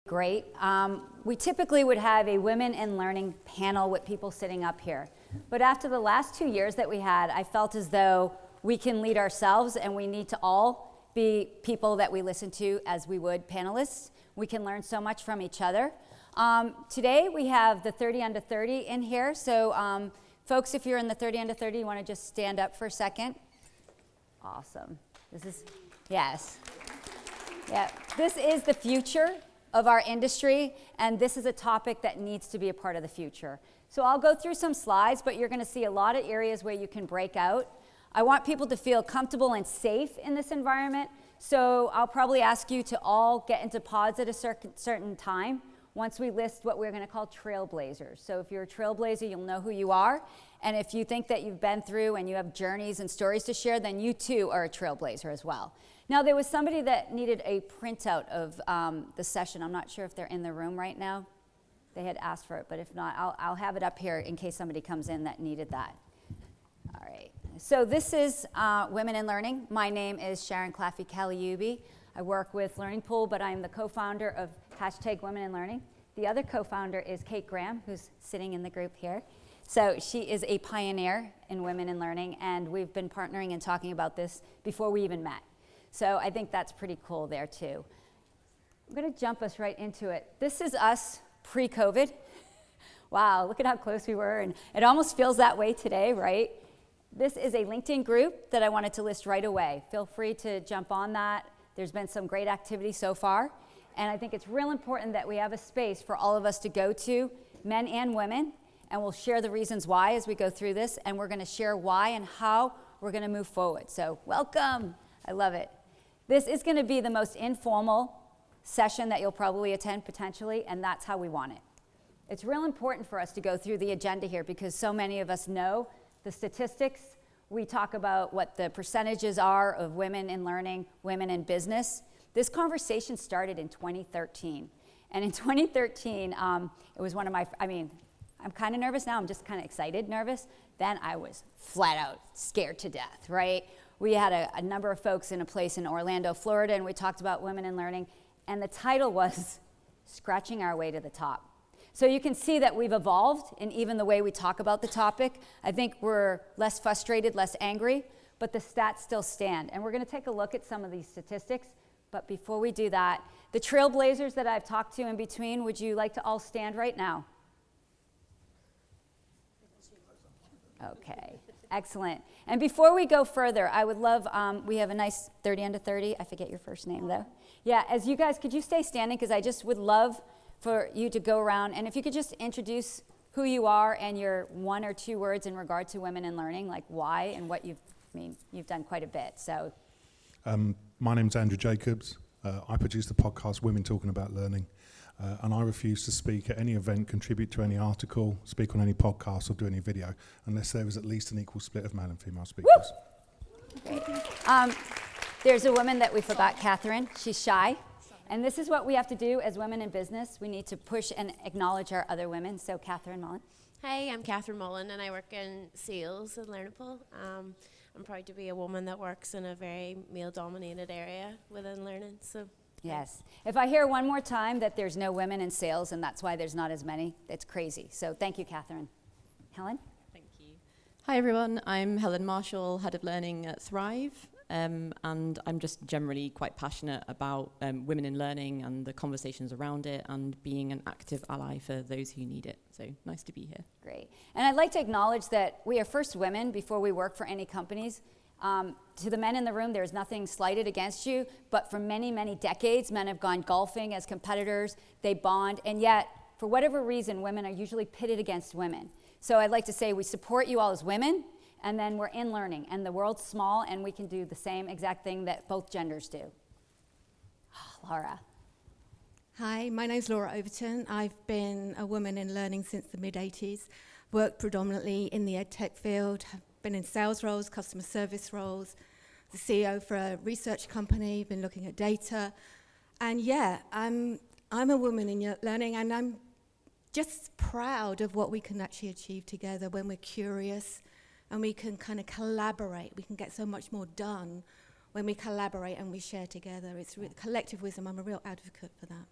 Great. We typically would have a women in learning panel with people sitting up here. But after the last 2 years that we had, I felt as though we can lead ourselves and we need to all be people that we listen to as we would panelists. We can learn so much from each other. Today we have the 30 under 30 in here. So folks, if you're in the 30 under 30, you want to just stand up for a second. Awesome. Yes. Yeah, this is the future of our industry, and this is a topic that needs to be a part of the future. So I'll go through some slides, but you're going to see a lot of areas where you can break out. I want people to feel comfortable and safe in this environment, so I'll probably ask you to all get into pods at a certain time once we list what we're going to call trailblazers. So if you're a trailblazer, you'll know who you are, and if you think that you've been through and you have journeys and stories to share, then you too are a trailblazer as well. Now, there was somebody that needed a printout of the session. I'm not sure if they're in the room right now. They had asked for it, but if not, I'll have it up here in case somebody comes in that needed that. All right. So this is Women in Learning. My name is Sharon Claffey Kaliouby. I work with Learning Pool, but I'm the co-founder of #Women in Learning. The other co-founder is Kate Graham, who's sitting in the group here. So she is a pioneer in Women in Learning, and we've been partnering and talking about this before we even met. So I think that's pretty cool there too. I'm going to jump us right into it. This is us pre-COVID. Wow, look at how close we were, and it almost feels that way today, right? This is a LinkedIn group that I wanted to list right away. Feel free to jump on that. There's been some great activity so far, and I think it's real important that we have a space for all of us to go to, men and women, and we'll share the reasons why as we go through this, and we're going to share why and how we're going to move forward. So welcome. I love it. This is going to be the most informal session that you'll probably attend potentially, and that's how we want it. It's real important for us to go through the agenda here because so many of us know the statistics. We talk about what the percentages are of women in learning, women in business. This conversation started in 2013. And in 2013, it was one of my, I'm kind of nervous now. I'm just kind of excited, nervous. Then I was flat out scared to death, right? We had a number of folks in a place in Orlando, Florida, and we talked about women in learning, and the title was Scratching Our Way to the Top. So you can see that we've evolved in even the way we talk about the topic. I think we're less frustrated, less angry, but the stats still stand. And we're going to take a look at some of these statistics, but before we do that, the trailblazers that I've talked to in between, would you like to all stand right now? Okay. Excellent. And before we go further, I would love, we have a nice 30 under 30. I forget your first name, though. Yeah, as you guys, could you stay standing? Because I just would love for you to go around. And if you could just introduce who you are and your 1 or 2 words in regard to women in learning, like why and what you've done quite a bit. So, my name's Andrew Jacobs. I produce the podcast Women Talking About Learning. And I refuse to speak at any event, contribute to any article, speak on any podcast or do any video unless there is at least an equal split of male and female speakers. Great. There's a woman that we forgot, Catherine. She's shy. And this is what we have to do as women in business. We need to push and acknowledge our other women. So Catherine Mullen. Hi, I'm Catherine Mullen and I work in sales at Learning Pool. I'm proud to be a woman that works in a very male-dominated area within learning. So. Yes. If I hear one more time that there's no women in sales and that's why there's not as many, it's crazy. So thank you, Catherine. Helen? Thank you. Hi, everyone. I'm Helen Marshall, Head of Learning at Thrive. And I'm just generally quite passionate about women in learning and the conversations around it and being an active ally for those who need it. So nice to be here. Great. And I'd like to acknowledge that we are first women before we work for any companies. To the men in the room, there's nothing slighted against you, but for many, many decades, men have gone golfing as competitors, they bond, and yet, for whatever reason, women are usually pitted against women. So I'd like to say we support you all as women, and then we're in learning, and the world's small, and we can do the same exact thing that both genders do. Oh, Laura. Hi, my name's Laura Overton. I've been a woman in learning since the mid-'80s, worked predominantly in the edtech field, been in sales roles, customer service roles, the CEO for a research company, been looking at data. And yeah, I'm a woman in learning, and I'm just proud of what we can actually achieve together when we're curious and we can kind of collaborate. We can get so much more done when we collaborate and we share together. It's collective wisdom. I'm a real advocate for that.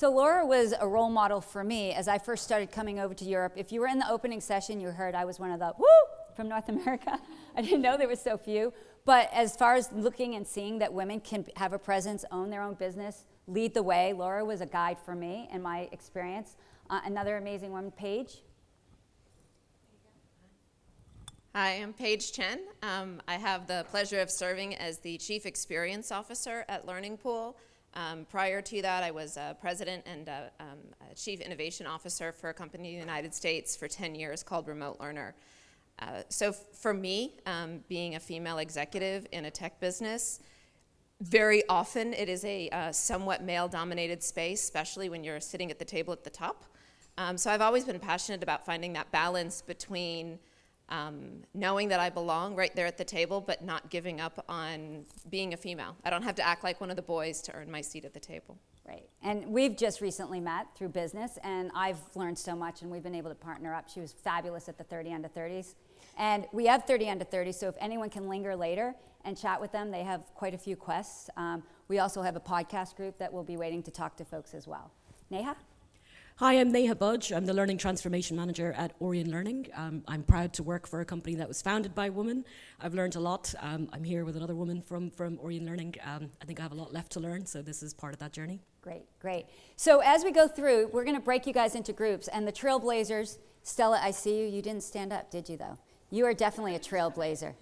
So Laura was a role model for me as I first started coming over to Europe. If you were in the opening session, you heard I was one of the woo from North America. I didn't know there was so few. But as far as looking and seeing that women can have a presence, own their own business, lead the way, Laura was a guide for me in my experience. Another amazing woman, Paige. Hi, I'm Paige Chen. I have the pleasure of serving as the Chief Experience Officer at Learning Pool. Prior to that, I was President and a Chief Innovation Officer for a company in the United States for 10 years called Remote Learner. So for me, being a female executive in a tech business, very often it is a somewhat male-dominated space, especially when you're sitting at the table at the top. So I've always been passionate about finding that balance between knowing that I belong right there at the table, but not giving up on being a female. I don't have to act like one of the boys to earn my seat at the table. Right. And we've just recently met through business, and I've learned so much, and we've been able to partner up. She was fabulous at the 30 Under 30s. And we have 30 Under 30s, so if anyone can linger later and chat with them, they have quite a few quests. We also have a podcast group that will be waiting to talk to folks as well. Neha? Hi, I'm Neha Budge. I'm the Learning Transformation Manager at Orion Learning. I'm proud to work for a company that was founded by women. I've learned a lot. I'm here with another woman from Orion Learning. I think I have a lot left to learn, so this is part of that journey. Great, great. So as we go through, we're going to break you guys into groups. And the Trailblazers, Stella, I see you. You didn't stand up, did you, though? You are definitely a trailblazer.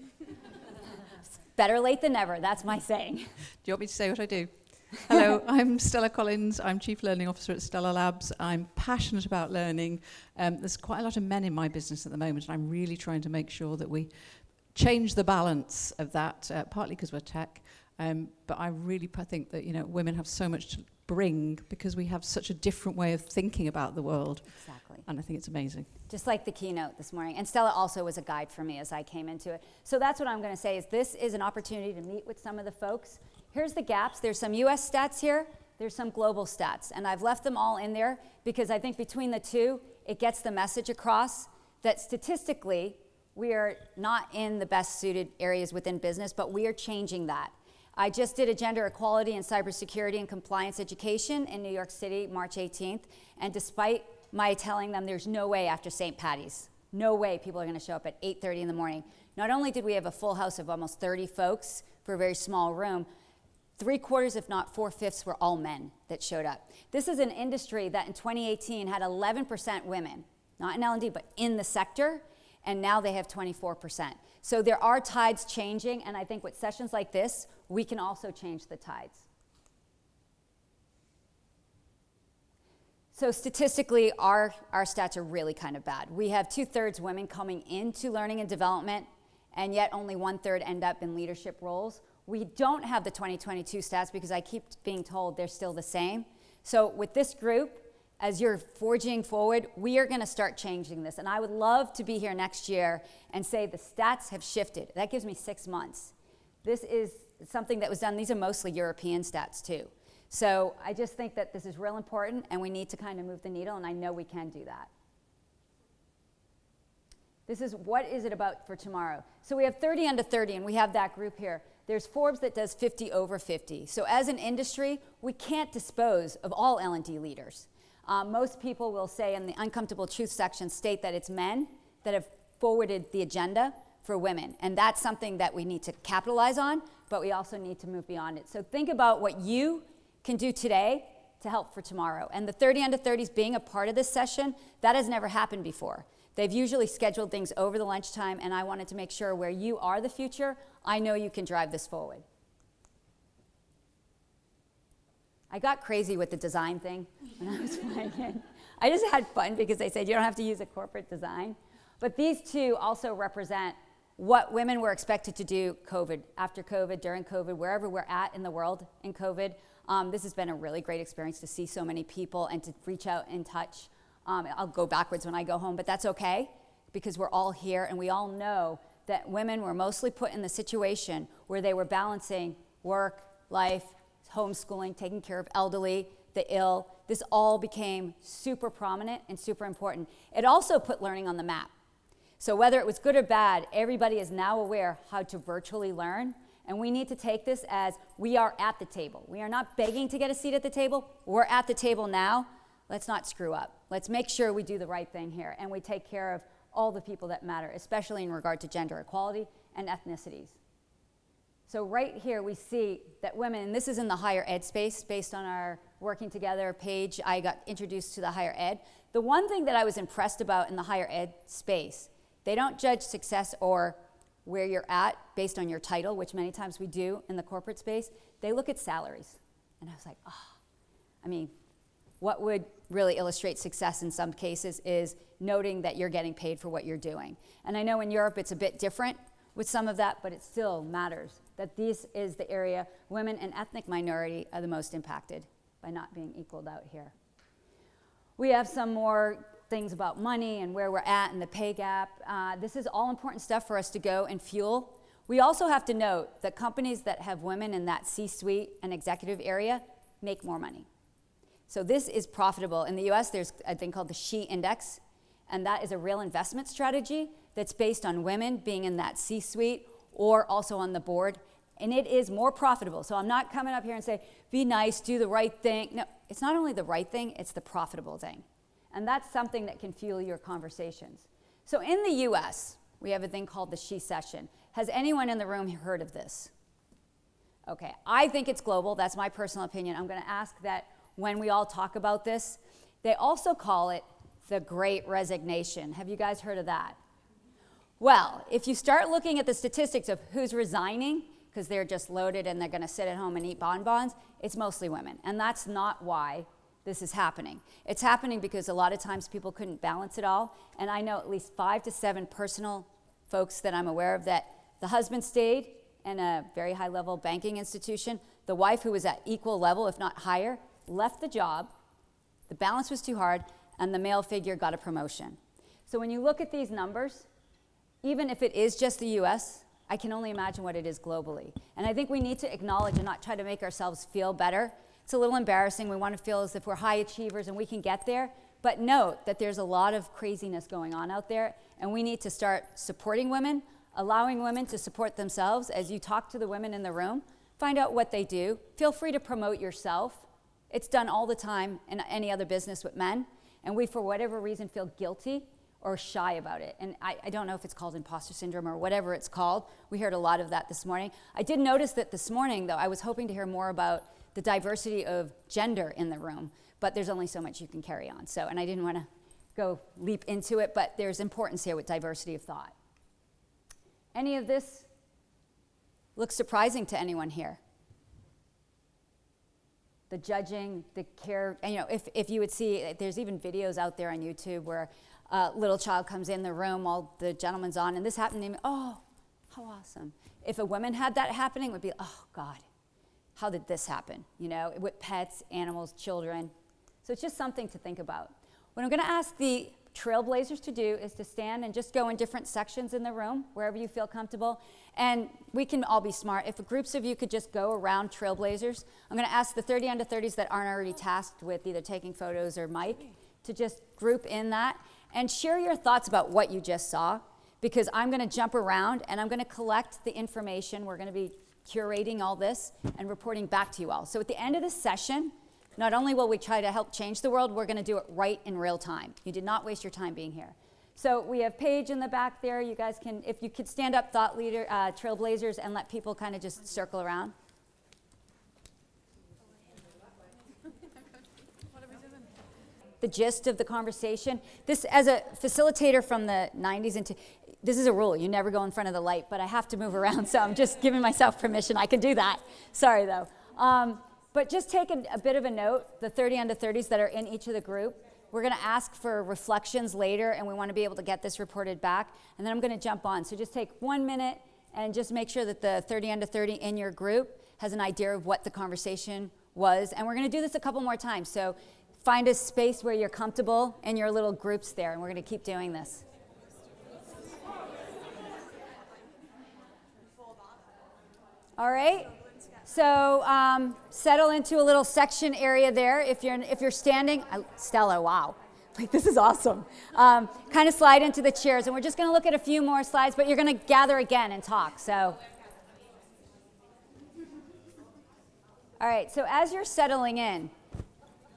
Better late than never, that's my saying. Do you want me to say what I do? Hello, I'm Stella Collins. I'm Chief Learning Officer at Stella Labs. I'm passionate about learning. There's quite a lot of men in my business at the moment, and I'm really trying to make sure that we change the balance of that, partly because we're tech, but I really think that women have so much to bring because we have such a different way of thinking about the world. Exactly. And I think it's amazing. Just like the keynote this morning. And Stella also was a guide for me as I came into it. So that's what I'm going to say is this is an opportunity to meet with some of the folks. Here's the gaps. There's some US stats here. There's some global stats. And I've left them all in there because I think between the two, it gets the message across that statistically, we are not in the best suited areas within business, but we are changing that. I just did a gender equality and cybersecurity and compliance education in New York City, March 18th. And despite my telling them there's no way after St. Patty's, no way people are going to show up at 8:30 in the morning. Not only did we have a full house of almost 30 folks for a very small room, 3/4, if not 4/5, were all men that showed up. This is an industry that in 2018 had 11% women, not in L&D, but in the sector, and now they have 24%. So there are tides changing, and I think with sessions like this, we can also change the tides. So statistically, our stats are really kind of bad. We have 2/3 women coming into learning and development, and yet only 1/3 end up in leadership roles. We don't have the 2022 stats because I keep being told they're still the same. So with this group, as you're forging forward, we are going to start changing this. And I would love to be here next year and say the stats have shifted. That gives me 6 months. This is something that was done. These are mostly European stats too. So I just think that this is real important and we need to kind of move the needle, and I know we can do that. This is what is it about for tomorrow. So we have 30 under 30, and we have that group here. There's Forbes that does 50 over 50. So as an industry, we can't dispose of all L&D leaders. Most people will say in the uncomfortable truth section state that it's men that have forwarded the agenda for women. And that's something that we need to capitalize on, but we also need to move beyond it. So think about what you can do today to help for tomorrow. And the 30 under 30s being a part of this session, that has never happened before. They've usually scheduled things over the lunchtime, and I wanted to make sure where you are the future, I know you can drive this forward. I got crazy with the design thing when I was flying in. I just had fun because they said you don't have to use a corporate design. But these two also represent what women were expected to do COVID, after COVID, during COVID, wherever we're at in the world in COVID. This has been a really great experience to see so many people and to reach out and touch. I'll go backwards when I go home, but that's okay because we're all here and we all know that women were mostly put in the situation where they were balancing work, life, homeschooling, taking care of elderly, the ill. This all became super prominent and super important. It also put learning on the map. So whether it was good or bad, everybody is now aware how to virtually learn. And we need to take this as we are at the table. We are not begging to get a seat at the table. We're at the table now. Let's not screw up. Let's make sure we do the right thing here and we take care of all the people that matter, especially in regard to gender equality and ethnicities. So right here we see that women, and this is in the higher ed space based on our working together page, I got introduced to the higher ed. The one thing that I was impressed about in the higher ed space, they don't judge success or where you're at based on your title, which many times we do in the corporate space. They look at salaries. And I was like, what would really illustrate success in some cases is noting that you're getting paid for what you're doing. And I know in Europe it's a bit different with some of that, but it still matters that this is the area women and ethnic minority are the most impacted by not being equaled out here. We have some more things about money and where we're at and the pay gap. This is all important stuff for us to go and fuel. We also have to note that companies that have women in that C-suite and executive area make more money. So this is profitable. In the US, there's a thing called the SHE Index, and that is a real investment strategy that's based on women being in that C-suite or also on the board, and it is more profitable. So I'm not coming up here and say, be nice, do the right thing. No, it's not only the right thing, it's the profitable thing. And that's something that can fuel your conversations. So in the US, we have a thing called the SHE Session. Has anyone in the room heard of this? Okay, I think it's global. That's my personal opinion. I'm going to ask that when we all talk about this, they also call it the Great Resignation. Have you guys heard of that? Well, if you start looking at the statistics of who's resigning, because they're just loaded and they're going to sit at home and eat bonbons, it's mostly women. And that's not why this is happening. It's happening because a lot of times people couldn't balance it all. And I know at least 5 to 7 personal folks that I'm aware of that the husband stayed in a very high level banking institution. The wife, who was at equal level, if not higher, left the job. The balance was too hard, and the male figure got a promotion. So when you look at these numbers, even if it is just the US, I can only imagine what it is globally. And I think we need to acknowledge and not try to make ourselves feel better. It's a little embarrassing. We want to feel as if we're high achievers and we can get there. But note that there's a lot of craziness going on out there, and we need to start supporting women, allowing women to support themselves. As you talk to the women in the room, find out what they do. Feel free to promote yourself. It's done all the time in any other business with men, and we, for whatever reason, feel guilty or shy about it. And I don't know if it's called imposter syndrome or whatever it's called. We heard a lot of that this morning. I did notice that this morning, though, I was hoping to hear more about the diversity of gender in the room, but there's only so much you can carry on. So, and I didn't want to go leap into it, but there's importance here with diversity of thought. Any of this look surprising to anyone here? The judging, the care, and, you know, if you would see, there's even videos out there on YouTube where a little child comes in the room while the gentleman's on, and this happened to me. Oh, how awesome. If a woman had that happening, it would be, oh, God, how did this happen? You know, with pets, animals, children. So it's just something to think about. What I'm going to ask the trailblazers to do is to stand and just go in different sections in the room, wherever you feel comfortable. And we can all be smart. If groups of you could just go around trailblazers, I'm going to ask the 30 under 30s that aren't already tasked with either taking photos or mic to just group in that and share your thoughts about what you just saw, because I'm going to jump around and I'm going to collect the information. We're going to be curating all this and reporting back to you all. So at the end of this session, not only will we try to help change the world, we're going to do it right in real time. You did not waste your time being here. So we have Paige in the back there. You guys can, if you could stand up, thought leader, trailblazers, and let people kind of just circle around. The gist of the conversation. This, as a facilitator from the 90s into, this is a rule. You never go in front of the light, but I have to move around, so I'm just giving myself permission. I can do that. Sorry, though. But just take a bit of a note, the 30 under 30s that are in each of the group. We're going to ask for reflections later, and we want to be able to get this reported back. And then I'm going to jump on. So just take 1 minute and just make sure that the 30 under 30 in your group has an idea of what the conversation was. And we're going to do this a couple more times. So find a space where you're comfortable in your little groups there, and we're going to keep doing this. All right. So settle into a little section area there. If you're standing, Stella, wow, like this is awesome. Kind of slide into the chairs, and we're just going to look at a few more slides, but you're going to gather again and talk. So All right, so as you're settling in,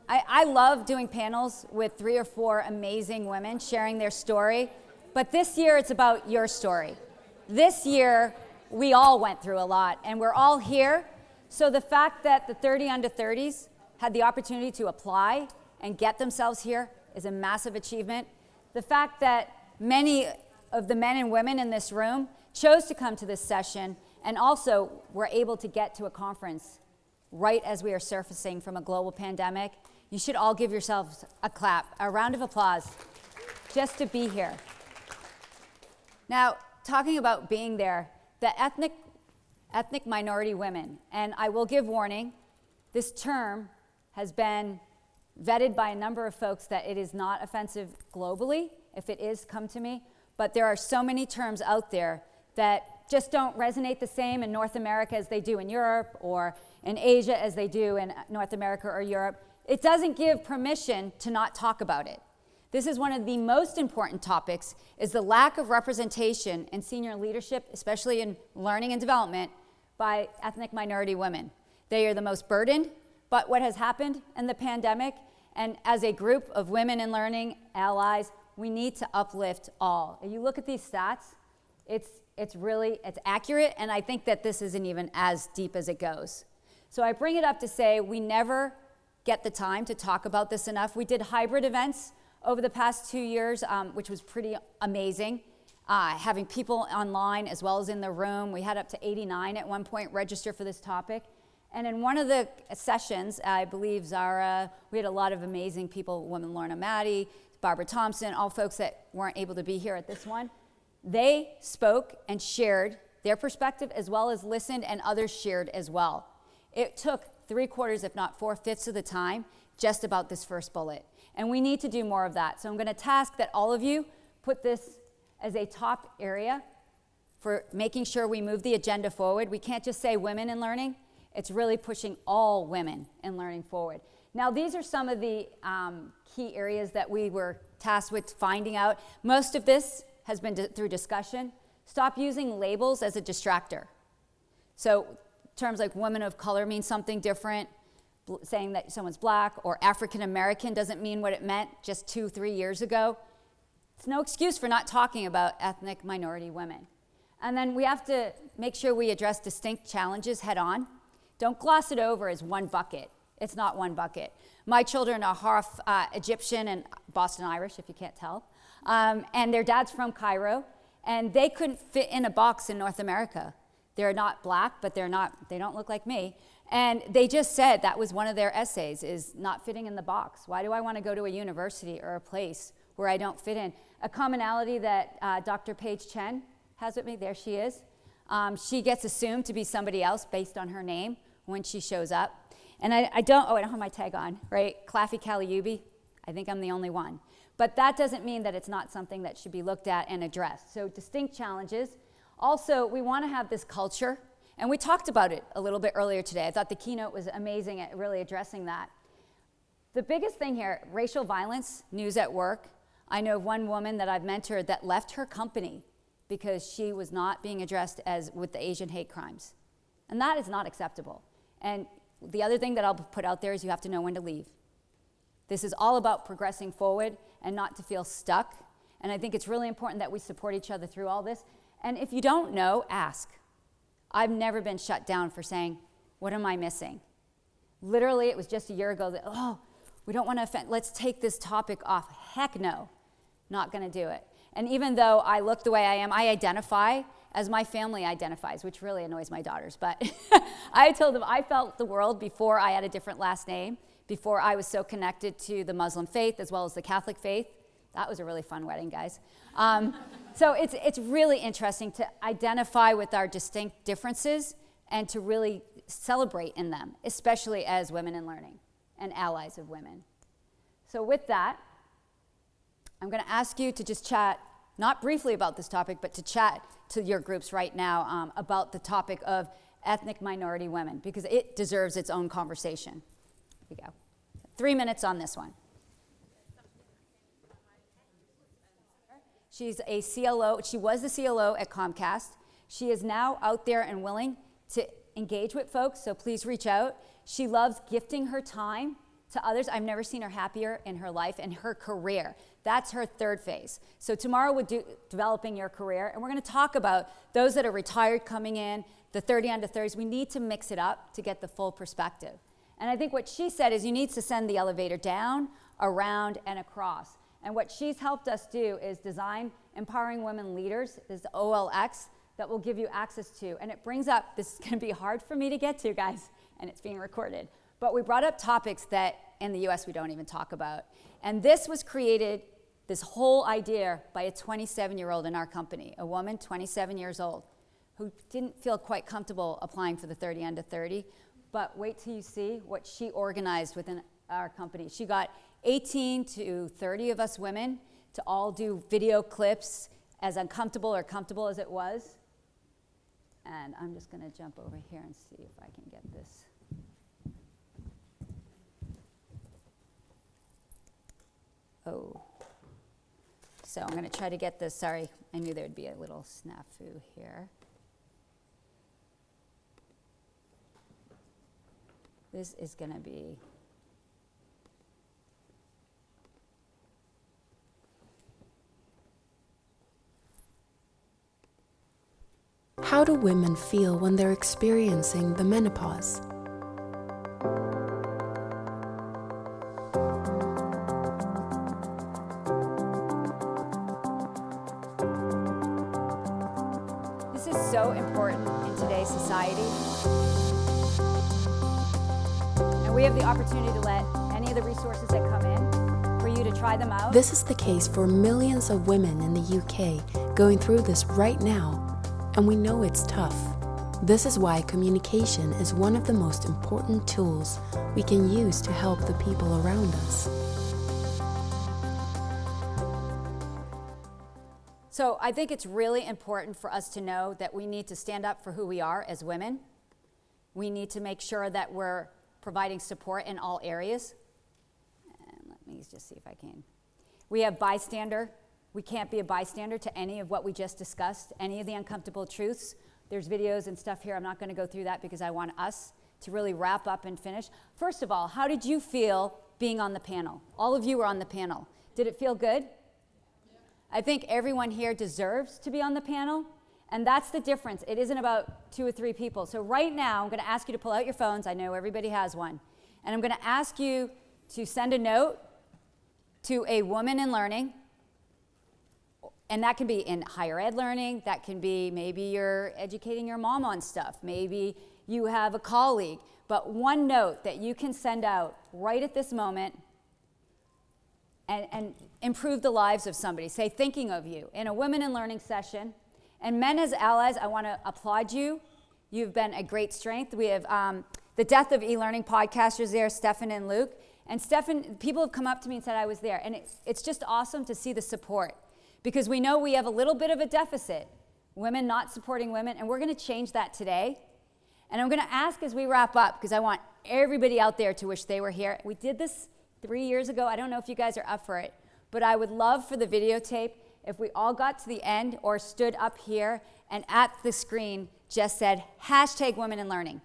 I love doing panels with 3 or 4 amazing women sharing their story, but this year it's about your story. This year, we all went through a lot, and we're all here. So the fact that the 30 under 30s had the opportunity to apply and get themselves here is a massive achievement. The fact that many of the men and women in this room chose to come to this session and also were able to get to a conference right as we are surfacing from a global pandemic, you should all give yourselves a clap, a round of applause, just to be here. Now, talking about being there, the ethnic minority women, and I will give warning, this term has been vetted by a number of folks that it is not offensive globally. If it is, come to me. But there are so many terms out there that just don't resonate the same in North America as they do in Europe, or in Asia as they do in North America or Europe. It doesn't give permission to not talk about it. This is one of the most important topics, is the lack of representation in senior leadership, especially in learning and development, by ethnic minority women. They are the most burdened, but what has happened in the pandemic, and as a group of women in learning, allies, we need to uplift all. If you look at these stats, it's accurate, and I think that this isn't even as deep as it goes. So I bring it up to say we never get the time to talk about this enough. We did hybrid events over the past 2 years, which was pretty amazing. Having people online as well as in the room. We had up to 89 at one point register for this topic. And in one of the sessions, I believe Zara, we had a lot of amazing people, women, Lorna Maddie, Barbara Thompson, all folks that weren't able to be here at this one. They spoke and shared their perspective as well as listened, and others shared as well. It took 3/4, if not 4/5 of the time, just about this first bullet. And we need to do more of that. So I'm going to task that all of you put this as a top area for making sure we move the agenda forward. We can't just say women in learning. It's really pushing all women in learning forward. Now, these are some of the key areas that we were tasked with finding out. Most of this has been through discussion. Stop using labels as a distractor. So terms like women of color mean something different. Saying that someone's black or African American doesn't mean what it meant just 2-3 years ago. It's no excuse for not talking about ethnic minority women. And then we have to make sure we address distinct challenges head on. Don't gloss it over as one bucket. It's not one bucket. My children are half Egyptian and Boston Irish, if you can't tell. And their dad's from Cairo, and they couldn't fit in a box in North America. They're not black, but they don't look like me. And they just said that was one of their essays, is not fitting in the box. Why do I want to go to a university or a place where I don't fit in? A commonality that Dr. Paige Chen has with me, there she is. She gets assumed to be somebody else based on her name when she shows up. And I don't have my tag on, right? Claffey Kaliouby, I think I'm the only one. But that doesn't mean that it's not something that should be looked at and addressed. So distinct challenges. Also, we want to have this culture. And we talked about it a little bit earlier today. I thought the keynote was amazing at really addressing that. The biggest thing here, racial violence, news at work. I know of one woman that I've mentored that left her company because she was not being addressed as with the Asian hate crimes. And that is not acceptable. And the other thing that I'll put out there is you have to know when to leave. This is all about progressing forward and not to feel stuck. And I think it's really important that we support each other through all this. And if you don't know, ask. I've never been shut down for saying, what am I missing? Literally, it was just a year ago that, we don't want to offend, let's take this topic off. Heck no, not going to do it. And even though I look the way I am, I identify as my family identifies, which really annoys my daughters. But I told them I felt the world before I had a different last name, before I was so connected to the Muslim faith as well as the Catholic faith. That was a really fun wedding, guys. So it's really interesting to identify with our distinct differences and to really celebrate in them, especially as women in learning and allies of women. So with that, I'm going to ask you to just chat, not briefly about this topic, but to chat to your groups right now about the topic of ethnic minority women, because it deserves its own conversation. Here we go. 3 minutes on this one. She's a CLO. She was the CLO at Comcast. She is now out there and willing to engage with folks, so please reach out. She loves gifting her time to others. I've never seen her happier in her life and her career. That's her third phase. So tomorrow we're developing your career, and we're going to talk about those that are retired coming in, the 30 under 30s. We need to mix it up to get the full perspective. And I think what she said is you need to send the elevator down, around, and across. And what she's helped us do is design Empowering Women Leaders, this OLX, that will give you access to. And it brings up, this is going to be hard for me to get to, guys, and it's being recorded. But we brought up topics that in the US we don't even talk about. And this was created, this whole idea, by a 27-year-old in our company, a woman, 27 years old, who didn't feel quite comfortable applying for the 30 under 30. But wait till you see what she organized within our company. She got 18 to 30 of us women to all do video clips, as uncomfortable or comfortable as it was. And I'm just going to jump over here and see if I can get this. Oh. So I'm going to try to get this. Sorry, I knew there would be a little snafu here. This is going to be... How do women feel when they're experiencing the menopause? This is so important in today's society. And we have the opportunity to let any of the resources that come in for you to try them out. This is the case for millions of women in the UK going through this right now. And we know it's tough. This is why communication is one of the most important tools we can use to help the people around us. So I think it's really important for us to know that we need to stand up for who we are as women. We need to make sure that we're providing support in all areas. And let me just see if I can. We have bystander. We can't be a bystander to any of what we just discussed, any of the uncomfortable truths. There's videos and stuff here. I'm not going to go through that because I want us to really wrap up and finish. First of all, how did you feel being on the panel? All of you were on the panel. Did it feel good? I think everyone here deserves to be on the panel, and that's the difference. It isn't about 2 or 3 people. So right now, I'm going to ask you to pull out your phones. I know everybody has one. And I'm going to ask you to send a note to a woman in learning. And that can be in higher ed learning. That can be maybe you're educating your mom on stuff. Maybe you have a colleague. But one note that you can send out right at this moment and improve the lives of somebody. Say, thinking of you in a Women in Learning session. And men as allies, I want to applaud you. You've been a great strength. We have the Death of E-Learning podcasters there, Stefan and Luke. And Stefan, people have come up to me and said I was there. And it's just awesome to see the support. Because we know we have a little bit of a deficit, women not supporting women, and we're going to change that today. And I'm going to ask as we wrap up, because I want everybody out there to wish they were here. We did this 3 years ago. I don't know if you guys are up for it, but I would love for the videotape if we all got to the end or stood up here and at the screen just said #Women in Learning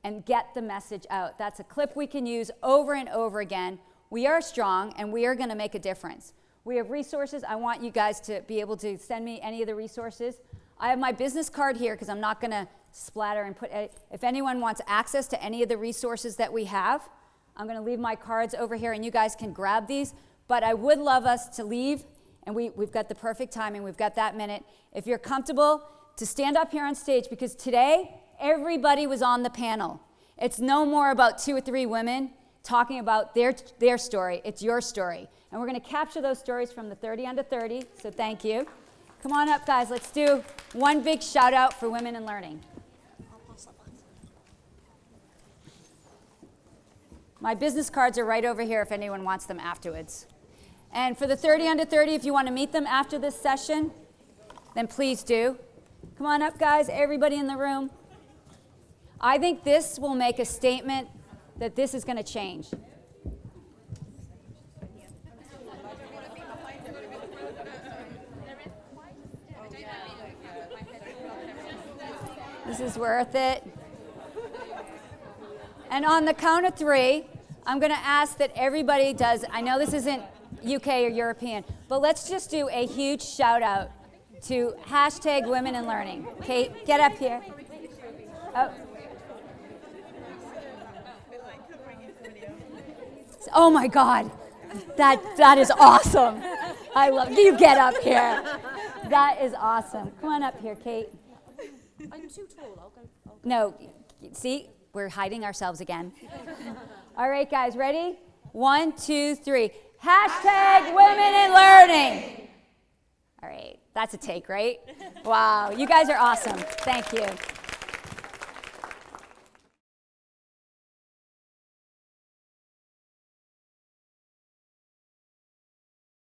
and get the message out. That's a clip we can use over and over again. We are strong, and we are going to make a difference. We have resources. I want you guys to be able to send me any of the resources. I have my business card here because I'm not going to splatter and put, if anyone wants access to any of the resources that we have, I'm going to leave my cards over here and you guys can grab these. But I would love us to leave, and we've got the perfect timing. We've got that minute. If you're comfortable, to stand up here on stage, because today everybody was on the panel. It's no more about 2 or 3 women talking about their story. It's your story. And we're going to capture those stories from the 30 under 30, so thank you. Come on up, guys. Let's do one big shout out for Women in Learning. My business cards are right over here if anyone wants them afterwards. And for the 30 under 30, if you want to meet them after this session, then please do. Come on up, guys, everybody in the room. I think this will make a statement that this is going to change. This is worth it. And on the count of 3, I'm going to ask that everybody does, I know this isn't UK or European, but let's just do a huge shout out to #Women in Learning. Kate, get up here. Oh my God, that is awesome. I love you. Get up here. That is awesome. Come on up here, Kate. I'm too tall. No, see, we're hiding ourselves again. All right, guys, ready? 1, 2, 3. #Women in Learning. All right, that's a take, right? Wow, you guys are awesome. Thank you.